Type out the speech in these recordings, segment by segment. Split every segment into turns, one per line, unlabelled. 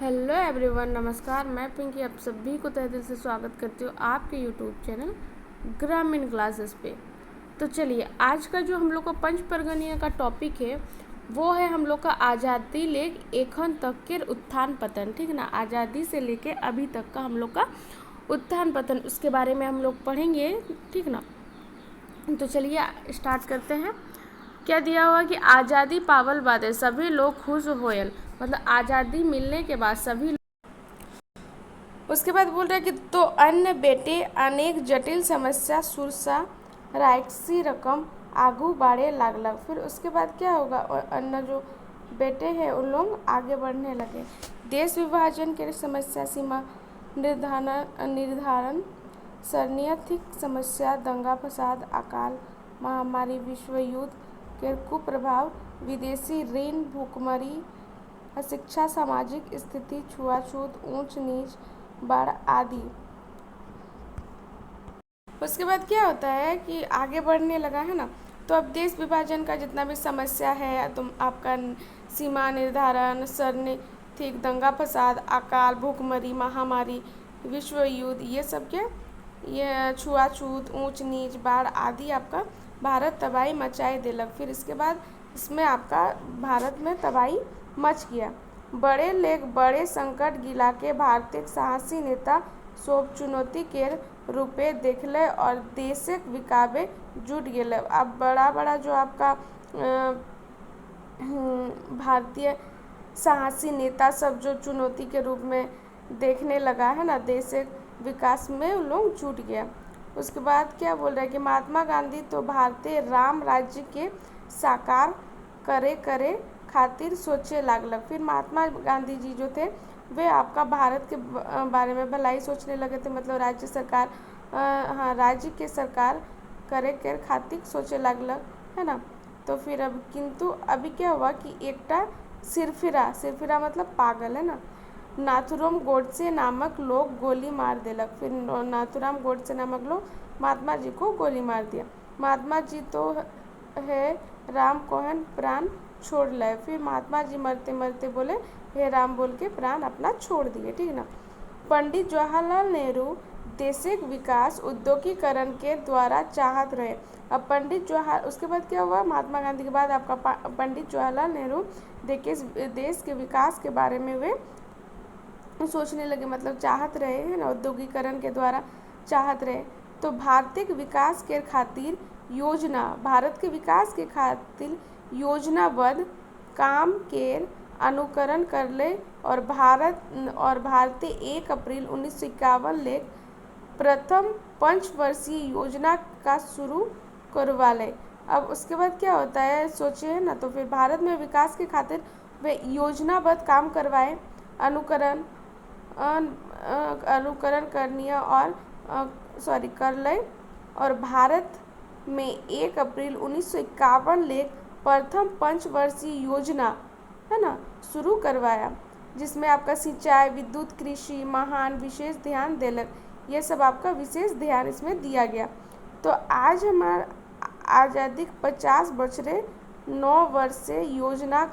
Hello everyone, नमस्कार। मैं पिंकी आप सभी को तहे दिल से स्वागत करती हूँ आपके यूट्यूब चैनल ग्रामीण क्लासेस पे। तो चलिए, आज का जो हम लोग का पंच परगनिया का टॉपिक है वो है हम लोग का आज़ादी लेक एखन तक के उत्थान पतन। ठीक ना, आज़ादी से लेके अभी तक का हम लोग का उत्थान पतन, उसके बारे में हम लोग पढ़ेंगे। ठीक ना, तो चलिए स्टार्ट करते हैं। क्या दिया हुआ कि आज़ादी पावल बादे सभी लोग खुश होयल, मतलब आज़ादी मिलने के बाद सभी। उसके बाद बोल रहा है कि तो अन्य बेटे अनेक जटिल समस्या सुरसा रायक्सी रकम आगू बढ़े लागलक। फिर उसके बाद क्या होगा, अन्य जो बेटे हैं उन लोग आगे बढ़ने लगे। देश विभाजन के समस्या, सीमा निर्धारण, शरणार्थी समस्या, दंगा फसाद, अकाल महामारी, विश्व युद्ध के कुप्रभाव, विदेशी ऋण, भूखमरी, अशिक्षा, सामाजिक स्थिति, छुआछूत, ऊंच नीच, बाढ़ आदि। उसके बाद क्या होता है कि आगे बढ़ने लगा है ना, तो अब देश विभाजन का जितना भी समस्या है, तुम आपका सीमा निर्धारण, शरणार्थी, दंगा फसाद, अकाल, भूखमरी, महामारी, विश्व युद्ध, ये सब के, ये छुआछूत, ऊंच नीच, बाढ़ आदि आपका भारत तबाही मचाए दिलक। फिर इसके बाद इसमें आपका भारत में तबाही मच गया। बड़े लेख बड़े संकट गिला के भारतीय साहसी नेता सोब चुनौती के रूपे देखले और देशक विकाबे जुट गेले। अब बड़ा बड़ा जो आपका भारतीय साहसी नेता सब जो चुनौती के रूप में देखने लगा है ना, देश विकास में उन लोग जुट गया। उसके बाद क्या बोल रहा है कि महात्मा गांधी तो भारतीय राम राज्य के साकार करे खातिर सोचे लागलक। फिर महात्मा गांधी जी जो थे वे आपका भारत के बारे में भलाई सोचने लगे थे, मतलब राज्य सरकार, हाँ, राज्य के सरकार करे के खातिर सोचे लागलक है ना। तो फिर अब किंतु अभी क्या हुआ कि एकटा सिरफिरा मतलब पागल है ना, नाथुराम गोडसे नामक लोग गोली मार देलक। फिर नाथुराम गोडसे नामक लोग महात्मा जी को गोली मार दिया। महात्मा जी तो है राम कोहन प्राण छोड़ लाए। फिर महात्मा जी मरते मरते बोले हे राम बोल के प्राण अपना छोड़ दिए। ठीक ना। पंडित जवाहरलाल नेहरू देशिक विकास उद्योगीकरण के द्वारा चाहत रहे। अब उसके बाद क्या हुआ, महात्मा गांधी के बाद आपका पंडित जवाहरलाल नेहरू देश के विकास के बारे में वे सोचने लगे, मतलब चाहत रहे है ना, औद्योगिकरण के द्वारा चाहत रहे। तो भारत विकास के खातिर योजनाबद्ध काम के अनुकरण कर ले और भारतीय 1 अप्रैल 1951 ले प्रथम पंचवर्षीय योजना का शुरू करवा ले। अब उसके बाद क्या होता है सोचे है ना, तो फिर भारत में विकास के खातिर वे योजनाबद्ध काम करवाए, अनुकरण करनीय और कर ले और भारत में 1 अप्रैल 1951 ले प्रथम पंचवर्षीय योजना है ना शुरू करवाया, जिसमें आपका सिंचाई, विद्युत, कृषि, महान विशेष ध्यान दिलक। ये सब आपका विशेष ध्यान इसमें दिया गया। तो आज हमारा आज़ादी 50 बछरे 9 वर्ष से योजना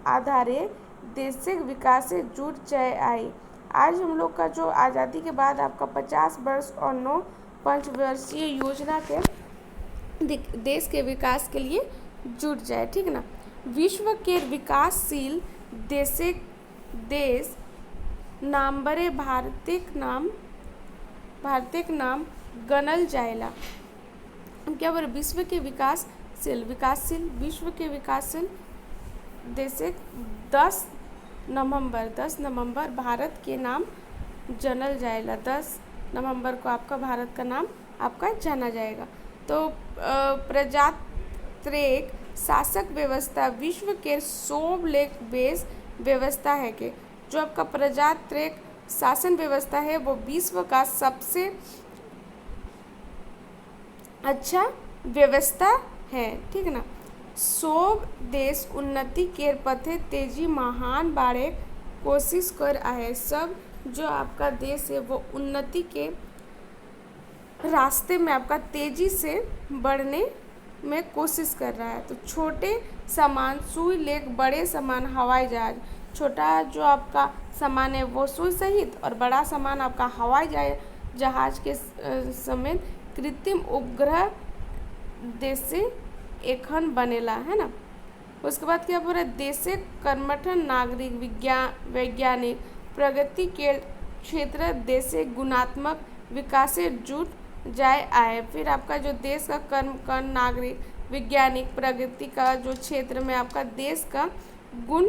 आधारे देशिक विकास से जुट जाए आई। आज हम लोग का जो आज़ादी के बाद आपका 50 वर्ष और 9 पंचवर्षीय योजना के देश के विकास के लिए जुट जाए। ठीक ना। विश्व के विकासशील देश नामबरे भारतीय नाम गणल जाएला। क्या बोले, विश्व के विकासशील विश्व के विकासशील देश 10 नवंबर भारत के नाम जनल जाएगा। 10 नवंबर को आपका भारत का नाम आपका जाना जाएगा। तो प्रजातांत्रिक शासक व्यवस्था विश्व के सोब लेख बेस व्यवस्था है कि जो आपका प्रजातांत्रिक शासन व्यवस्था है वो विश्व का सबसे अच्छा व्यवस्था है। ठीक ना। सोब देश उन्नति के पथे तेजी महान बारे कोशिश कर आए। सब जो आपका देश है वो उन्नति के रास्ते में आपका तेजी से बढ़ने में कोशिश कर रहा है। तो छोटे सामान सुई लेक बड़े सामान हवाई जहाज, छोटा जो आपका सामान है वो सुई सहित और बड़ा सामान आपका हवाई जहाज के समेत कृत्रिम उपग्रह देशे एखन बनेला है ना। उसके बाद क्या बोल रहा है, देशे कर्मठ नागरिक वैज्ञानिक प्रगति के क्षेत्र देशे गुणात्मक विकास से जुट जाए आए। फिर आपका जो देश का कर्म नागरिक वैज्ञानिक प्रगति का जो क्षेत्र में आपका देश का गुण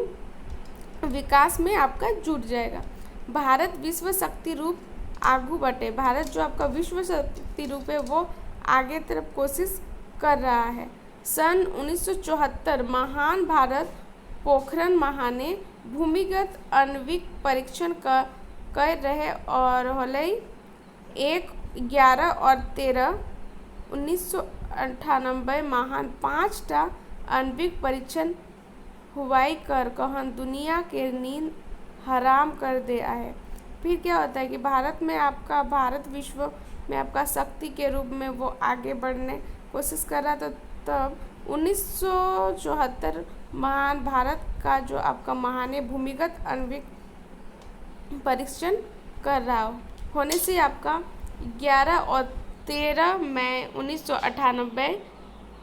विकास में आपका जुट जाएगा। भारत विश्व शक्ति रूप आगू बढ़े, भारत जो आपका विश्व शक्ति रूप है वो आगे तरफ कोशिश कर रहा है। सन 1974 महान भारत पोखरण महाने भूमिगत आणविक परीक्षण कर रहे और होलई 1, 11 और 13 1998 महान 5टा आणविक परीक्षण हुआई कर कहन दुनिया के नींद हराम कर दे आए। फिर क्या होता है कि भारत विश्व में आपका शक्ति के रूप में वो आगे बढ़ने कोशिश कर रहा था। तब 1974 महान भारत का जो आपका महान भूमिगत आणविक परीक्षण कर रहा होने से आपका 11 और 13 मई 1998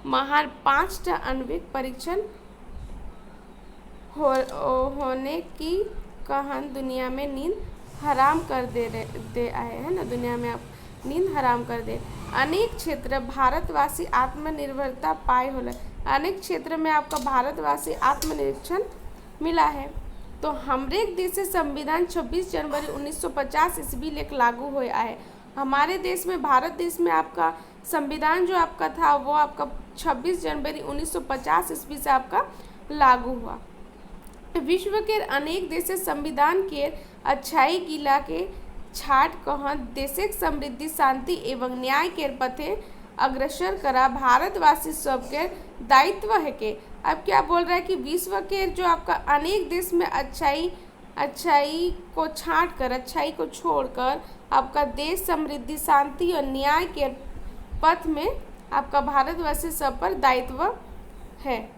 महान 5टा आणविक परीक्षण होने की कहन दुनिया में नींद हराम कर दे आए है ना, दुनिया में आप नींद हराम कर दे। अनेक क्षेत्र भारतवासी आत्मनिर्भरता पाए होले, अनेक क्षेत्र में आपका भारतवासी आत्मनिरीक्षण मिला है। तो हमरे देश से संविधान 26 जनवरी 1950 ईस्वी लेख लागू हुए आए। हमारे देश में भारत देश में आपका संविधान जो आपका था वो आपका 26 जनवरी 1950 ईस्वी से आपका लागू हुआ। विश्व के अनेक देश संविधान के अच्छाई गिला के छाट कहत देशक समृद्धि शांति एवं न्याय के पथे अग्रसर करा भारतवासी सबके दायित्व है के। अब क्या बोल रहा है कि विश्व के जो आपका अनेक देश में अच्छाई को छाट कर, अच्छाई को छोड़कर आपका देश समृद्धि शांति और न्याय के पथ में आपका भारतवासी सब पर दायित्व है।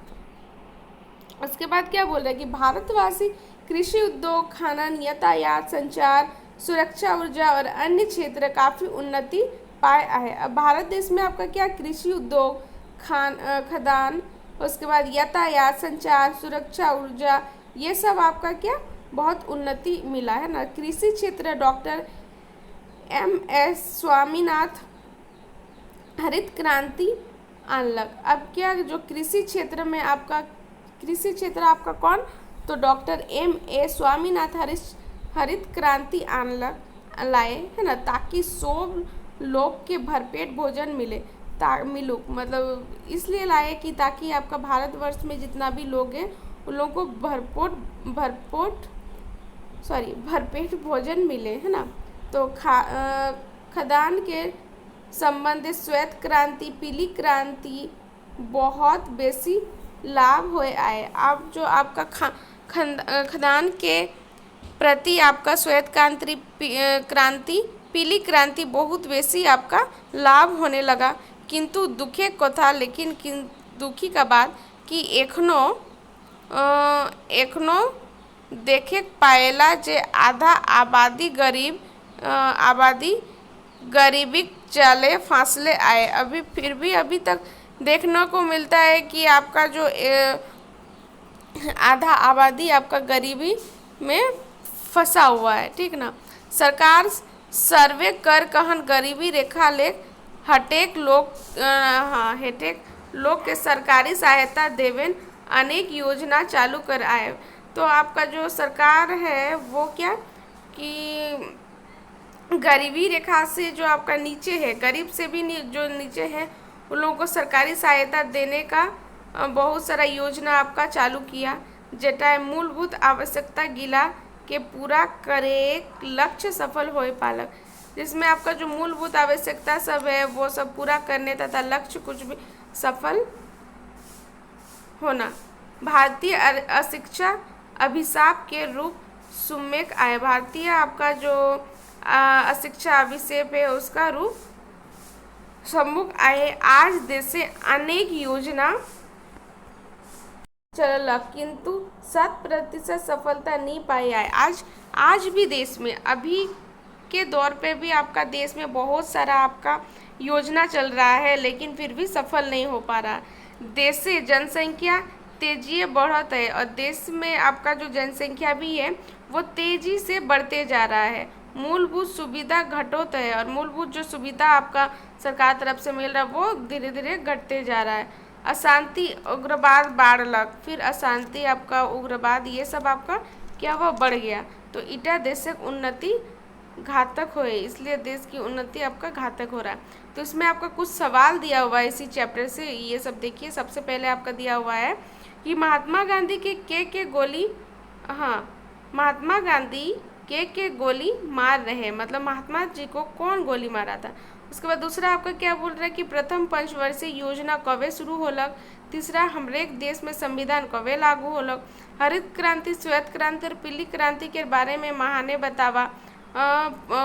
उसके बाद क्या बोल रहा है कि भारतवासी कृषि उद्योग खनन यातायात संचार सुरक्षा ऊर्जा और अन्य क्षेत्र काफ़ी उन्नति पाए है। अब भारत देश में आपका क्या कृषि उद्योग खदान उसके बाद यातायात संचार सुरक्षा ऊर्जा ये सब आपका क्या बहुत उन्नति मिला है ना। कृषि क्षेत्र डॉक्टर MS स्वामीनाथ हरित क्रांति आनलक। अब क्या जो कृषि क्षेत्र आपका कौन, तो डॉक्टर MA स्वामीनाथ हरित क्रांति लाए है ना, ताकि सब लोग के भरपेट भोजन मिलूक मतलब इसलिए लाए कि ताकि आपका भारतवर्ष में जितना भी लोग हैं उन लोगों को भरपेट भोजन मिले है ना। तो खदान के संबंधित श्वेत क्रांति पीली क्रांति बहुत बेसी लाभ हुए आए। अब जो आपका खदान के प्रति आपका श्वेत क्रांति पीली क्रांति बहुत बेसी आपका लाभ होने लगा। किंतु दुखे कथा लेकिन दुखी का बात कि एखनो देखे पाएला जे आधा आबादी गरीबी चले फासले आए। अभी तक देखने को मिलता है कि आपका जो आधा आबादी आपका गरीबी में फंसा हुआ है, ठीक ना। सरकार सर्वे कर कहन गरीबी रेखा ले हटेक लोग के सरकारी सहायता देवेन अनेक योजना चालू कर आए। तो आपका जो सरकार है वो क्या कि गरीबी रेखा से जो आपका नीचे है, गरीब से भी जो नीचे है उन लोगों को सरकारी सहायता देने का बहुत सारा योजना आपका चालू किया, जेटा मूलभूत आवश्यकता गिला के पूरा करे लक्ष्य सफल होए पालक। जिसमें आपका जो मूलभूत आवश्यकता सब है वो सब पूरा करने तथा लक्ष्य कुछ भी सफल होना। भारतीय अशिक्षा अभिशाप के रूप सुमेक आए। भारतीय आपका जो अशिक्षा अभिषेप है उसका रूप सम्मुख आए। आज देश से अनेक योजना चल, किंतु 100% सफलता नहीं पाई है। आज भी देश में अभी के दौर पे भी आपका देश में बहुत सारा आपका योजना चल रहा है, लेकिन फिर भी सफल नहीं हो पा रहा। देश से जनसंख्या तेजी बढ़त है और देश में आपका जो जनसंख्या भी है वो तेजी से बढ़ते जा रहा है। मूलभूत सुविधा घटोत है और मूलभूत जो सुविधा आपका सरकार तरफ से मिल रहा है वो धीरे धीरे घटते जा रहा है। अशांति, उग्रवाद बढ़लक, फिर अशांति, आपका उग्रवाद, ये सब आपका क्या हुआ, बढ़ गया। तो ईटा देशक उन्नति घातक होए, इसलिए देश की उन्नति आपका घातक हो रहा है। तो इसमें आपका कुछ सवाल दिया हुआ है इसी चैप्टर से, ये सब देखिए। सबसे पहले आपका दिया हुआ है कि महात्मा गांधी के गोली, हाँ, महात्मा गांधी के गोली मार रहे, मतलब महात्मा जी को कौन गोली मारा था। उसके बाद दूसरा आपका क्या बोल रहा है कि प्रथम पंचवर्षीय योजना कबे शुरू होलक। तीसरा, हमरेक देश में संविधान कबे लागू होलक। हरित क्रांति, श्वेत क्रांति और पीली क्रांति के बारे में महाने बतावा।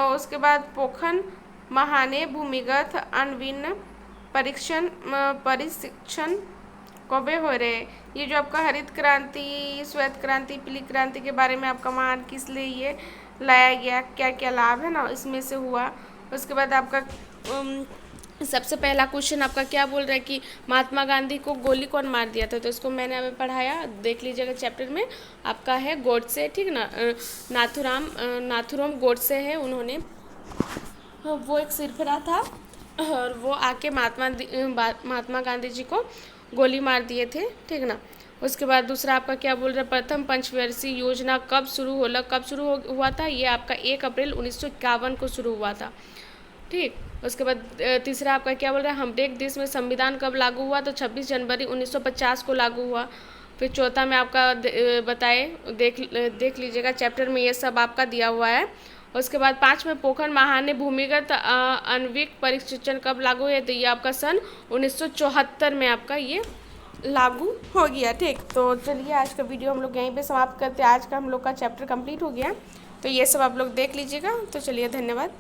उसके बाद पोखन महाने भूमिगत आणविक परीक्षण कबे हो रहे। ये जो आपका हरित क्रांति, श्वेत क्रांति, पीली क्रांति के बारे में आपका महान किस लिए ये लाया गया, क्या क्या लाभ है ना इसमें से हुआ। उसके बाद आपका सबसे पहला क्वेश्चन आपका क्या बोल रहा है कि महात्मा गांधी को गोली कौन मार दिया था, तो इसको मैंने अभी पढ़ाया, देख लीजिएगा चैप्टर में। आपका है गोडसे, ठीक ना, नाथुराम गोडसे है, उन्होंने, वो एक सिरफिरा था और वो आके महात्मा गांधी जी को गोली मार दिए थे, ठीक ना। उसके बाद दूसरा आपका क्या बोल रहा है, प्रथम पंचवर्षीय योजना कब शुरू होला, कब शुरू हुआ था, ये आपका 1 अप्रैल 1951 को शुरू हुआ था, ठीक। उसके बाद तीसरा आपका क्या बोल रहा है, हमरेक देश में संविधान कब लागू हुआ, तो 26 जनवरी 1950 को लागू हुआ। फिर चौथा में आपका बताए, देख लीजिएगा चैप्टर में, ये सब आपका दिया हुआ है। उसके बाद 5 में पोखरण महाने भूमिगत आणविक परीक्षण कब लागू है, तो ये आपका सन 1974 में आपका ये लागू हो गया, ठीक। तो चलिए आज का वीडियो हम लोग यहीं पे समाप्त करते हैं। आज का हम लोग का चैप्टर कंप्लीट हो गया, तो ये सब आप लोग देख लीजिएगा। तो चलिए, धन्यवाद।